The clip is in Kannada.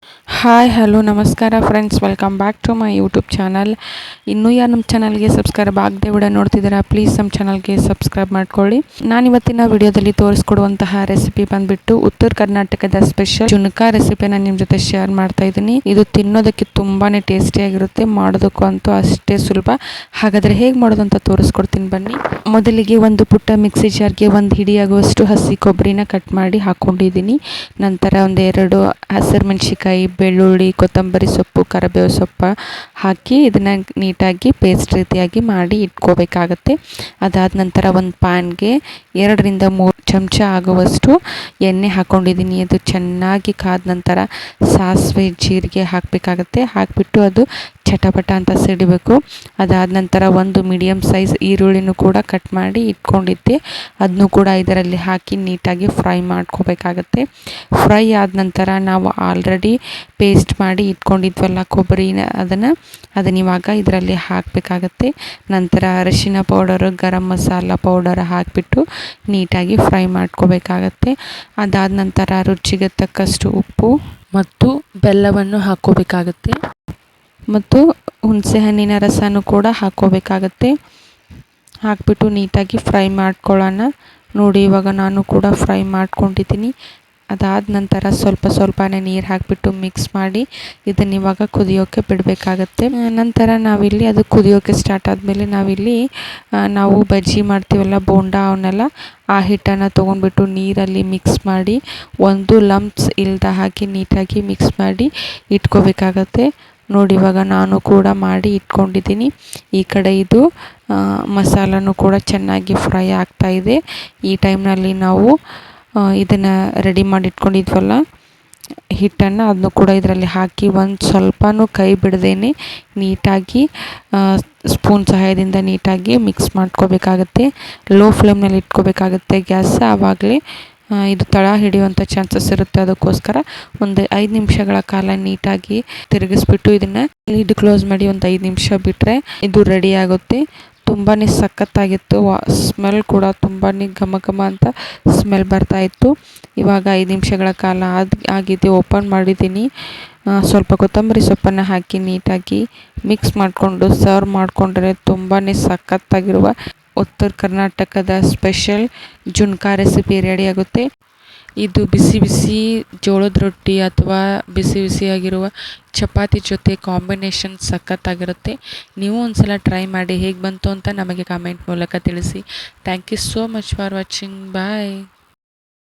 ಹಾಯ್ ಹಲೋ ನಮಸ್ಕಾರ friends, welcome back to my YouTube channel. ಇನ್ನೂ ಯಾರು ನಮ್ಮ ಚಾನಲ್ಗೆ ಸಬ್ಸ್ಕ್ರೈಬ್ ಆಗದೆ ವಿಡಿಯೋ ನೋಡ್ತಿದ್ದೀರಾ, ಪ್ಲೀಸ್ ನಮ್ಮ ಚಾನಲ್ಗೆ ಸಬ್ಸ್ಕ್ರೈಬ್ ಮಾಡ್ಕೊಳ್ಳಿ. ನಾನು ಇವತ್ತಿನ ವಿಡಿಯೋದಲ್ಲಿ ತೋರಿಸ್ಕೊಡುವಂತಹ ರೆಸಿಪಿ ಬಂದುಬಿಟ್ಟು ಉತ್ತರ ಕರ್ನಾಟಕದ ಸ್ಪೆಷಲ್ ಜುನ್ಕಾ ರೆಸಿಪಿನ ನಿಮ್ಮ ಜೊತೆ ಶೇರ್ ಮಾಡ್ತಾ ಇದ್ದೀನಿ. ಇದು ತಿನ್ನೋದಕ್ಕೆ ತುಂಬಾ ಟೇಸ್ಟಿಯಾಗಿರುತ್ತೆ, ಮಾಡೋದಕ್ಕೂ ಅಂತೂ ಅಷ್ಟೇ ಸುಲಭ. ಹಾಗಾದರೆ ಹೇಗೆ ಮಾಡೋದು ಅಂತ ತೋರಿಸ್ಕೊಡ್ತೀನಿ ಬನ್ನಿ. ಮೊದಲಿಗೆ ಒಂದು ಪುಟ್ಟ ಮಿಕ್ಸಿ ಜಾರ್ಗೆ ಒಂದು ಹಿಡಿಯಾಗುವಷ್ಟು ಹಸಿ ಕೊಬ್ಬರಿನ ಕಟ್ ಮಾಡಿ ಹಾಕ್ಕೊಂಡಿದ್ದೀನಿ. ನಂತರ ಒಂದೆರಡು ಹಸಿರು ಮೆಣಸಿಕಾಯಿ, ಬೆಳ್ಳುಳ್ಳಿ, ಕೊತ್ತಂಬರಿ ಸೊಪ್ಪು, ಕರಿಬೇವು ಸೊಪ್ಪು ಹಾಕಿ ಇದನ್ನು ನೀಟಾಗಿ ಪೇಸ್ಟ್ ರೀತಿಯಾಗಿ ಮಾಡಿ ಇಟ್ಕೋಬೇಕಾಗತ್ತೆ. ಅದಾದ ನಂತರ ಒಂದು ಪ್ಯಾನ್ಗೆ 2-3 ಚಮಚ ಆಗುವಷ್ಟು ಎಣ್ಣೆ ಹಾಕ್ಕೊಂಡಿದ್ದೀನಿ. ಅದು ಚೆನ್ನಾಗಿ ಕಾದ ನಂತರ ಸಾಸಿವೆ, ಜೀರಿಗೆ ಹಾಕಬೇಕಾಗತ್ತೆ. ಹಾಕಿಬಿಟ್ಟು ಅದು ಚಟಪಟ ಅಂತ ಸಿಡಿಬೇಕು. ಅದಾದ ನಂತರ ಒಂದು ಮೀಡಿಯಮ್ ಸೈಜ್ ಈರುಳ್ಳಿನೂ ಕೂಡ ಕಟ್ ಮಾಡಿ ಇಟ್ಕೊಂಡಿದ್ದೆ, ಅದನ್ನು ಕೂಡ ಇದರಲ್ಲಿ ಹಾಕಿ ನೀಟಾಗಿ ಫ್ರೈ ಮಾಡ್ಕೋಬೇಕಾಗತ್ತೆ. ಫ್ರೈ ಆದ ನಂತರ ನಾವು ಆಲ್ರೆಡಿ ಪೇಸ್ಟ್ ಮಾಡಿ ಇಟ್ಕೊಂಡಿದ್ವಲ್ಲ ಕೊಬ್ಬರಿನ, ಅದನ್ನು ಇವಾಗ ಇದರಲ್ಲಿ ಹಾಕಬೇಕಾಗತ್ತೆ. ನಂತರ ಅರಿಶಿನ ಪೌಡರು, ಗರಂ ಮಸಾಲ ಪೌಡರ್ ಹಾಕಿಬಿಟ್ಟು ನೀಟಾಗಿ ಫ್ರೈ ಮಾಡ್ಕೋಬೇಕಾಗತ್ತೆ. ಅದಾದ ನಂತರ ರುಚಿಗೆ ತಕ್ಕಷ್ಟು ಉಪ್ಪು ಮತ್ತು ಬೆಲ್ಲವನ್ನು ಹಾಕ್ಕೋಬೇಕಾಗತ್ತೆ ಮತ್ತು ಹುಣಸೆಹಣ್ಣಿನ ರಸನೂ ಕೂಡ ಹಾಕ್ಕೋಬೇಕಾಗತ್ತೆ. ಹಾಕಿಬಿಟ್ಟು ನೀಟಾಗಿ ಫ್ರೈ ಮಾಡ್ಕೊಳ್ಳೋಣ. ನೋಡಿ, ಇವಾಗ ನಾನು ಕೂಡ ಫ್ರೈ ಮಾಡ್ಕೊಂಡಿದ್ದೀನಿ. ಅದಾದ ನಂತರ ಸ್ವಲ್ಪನೇ ನೀರು ಹಾಕಿಬಿಟ್ಟು ಮಿಕ್ಸ್ ಮಾಡಿ ಇದನ್ನು ಇವಾಗ ಕುದಿಯೋಕ್ಕೆ ಬಿಡಬೇಕಾಗತ್ತೆ. ನಂತರ ನಾವಿಲ್ಲಿ ಅದು ಕುದಿಯೋಕ್ಕೆ ಸ್ಟಾರ್ಟ್ ಆದಮೇಲೆ ನಾವು ಬಜ್ಜಿ ಮಾಡ್ತೀವಲ್ಲ, ಬೋಂಡ, ಅವನ್ನೆಲ್ಲ ಆ ಹಿಟ್ಟನ್ನು ತೊಗೊಂಡ್ಬಿಟ್ಟು ನೀರಲ್ಲಿ ಮಿಕ್ಸ್ ಮಾಡಿ ಒಂದು ಲಂಪ್ಸ್ ಇಲ್ಲದ ಹಾಕಿ ನೀಟಾಗಿ ಮಿಕ್ಸ್ ಮಾಡಿ ಇಟ್ಕೋಬೇಕಾಗತ್ತೆ. ನೋಡಿ, ಇವಾಗ ನಾನು ಕೂಡ ಮಾಡಿ ಇಟ್ಕೊಂಡಿದ್ದೀನಿ. ಈ ಕಡೆ ಇದು ಮಸಾಲನೂ ಕೂಡ ಚೆನ್ನಾಗಿ ಫ್ರೈ ಆಗ್ತಾಯಿದೆ. ಈ ಟೈಮ್ನಲ್ಲಿ ನಾವು ಇದನ್ನು ರೆಡಿ ಮಾಡಿ ಇಟ್ಕೊಂಡಿದ್ವಲ್ಲ ಹಿಟ್ಟನ್ನು, ಅದನ್ನು ಕೂಡ ಇದರಲ್ಲಿ ಹಾಕಿ ಒಂದು ಸ್ವಲ್ಪನೂ ಕೈ ಬಿಡದೇನೆ ನೀಟಾಗಿ ಸ್ಪೂನ್ ಸಹಾಯದಿಂದ ನೀಟಾಗಿ ಮಿಕ್ಸ್ ಮಾಡ್ಕೋಬೇಕಾಗತ್ತೆ. ಲೋ ಫ್ಲೇಮ್ನಲ್ಲಿ ಇಟ್ಕೋಬೇಕಾಗತ್ತೆ ಗ್ಯಾಸ್. ಆವಾಗಲೇ ಇದು ತಳ ಹಿಡಿಯುವಂಥ ಚಾನ್ಸಸ್ ಇರುತ್ತೆ. ಅದಕ್ಕೋಸ್ಕರ ಒಂದು 5 ನಿಮಿಷಗಳ ಕಾಲ ನೀಟಾಗಿ ತಿರುಗಿಸ್ಬಿಟ್ಟು ಇದನ್ನು ಲಿಡ್ ಕ್ಲೋಸ್ ಮಾಡಿ ಒಂದು 5 ನಿಮಿಷ ಬಿಟ್ಟರೆ ಇದು ರೆಡಿ ಆಗುತ್ತೆ. ತುಂಬಾ ಸಖತ್ತಾಗಿತ್ತು. ಸ್ಮೆಲ್ ಕೂಡ ತುಂಬಾ ಘಮ ಘಮ ಅಂತ ಸ್ಮೆಲ್ ಬರ್ತಾಯಿತ್ತು. ಇವಾಗ 5 ನಿಮಿಷಗಳ ಕಾಲ ಆಗಿದೆ. ಓಪನ್ ಮಾಡಿದ್ದೀನಿ. ಸ್ವಲ್ಪ ಕೊತ್ತಂಬರಿ ಸೊಪ್ಪನ್ನು ಹಾಕಿ ನೀಟಾಗಿ ಮಿಕ್ಸ್ ಮಾಡಿಕೊಂಡು ಸರ್ವ್ ಮಾಡಿಕೊಂಡ್ರೆ ತುಂಬಾ ಸಖತ್ತಾಗಿರುವ ಉತ್ತರ ಕರ್ನಾಟಕದ ಸ್ಪೆಷಲ್ ಜುನ್ಕಾ ರೆಸಿಪಿ ರೆಡಿಯಾಗುತ್ತೆ. ಇದು ಬಿಸಿ ಬಿಸಿ ಜೋಳದ ರೊಟ್ಟಿ ಅಥವಾ ಬಿಸಿ ಬಿಸಿಯಾಗಿರುವ ಚಪಾತಿ ಜೊತೆ ಕಾಂಬಿನೇಷನ್ ಸಖತ್ತಾಗಿರುತ್ತೆ. ನೀವು ಒಂದ್ಸಲ ಟ್ರೈ ಮಾಡಿ, ಹೇಗೆ ಬಂತು ಅಂತ ನಮಗೆ ಕಾಮೆಂಟ್ ಮೂಲಕ ತಿಳಿಸಿ. Thank you so much for watching. Bye.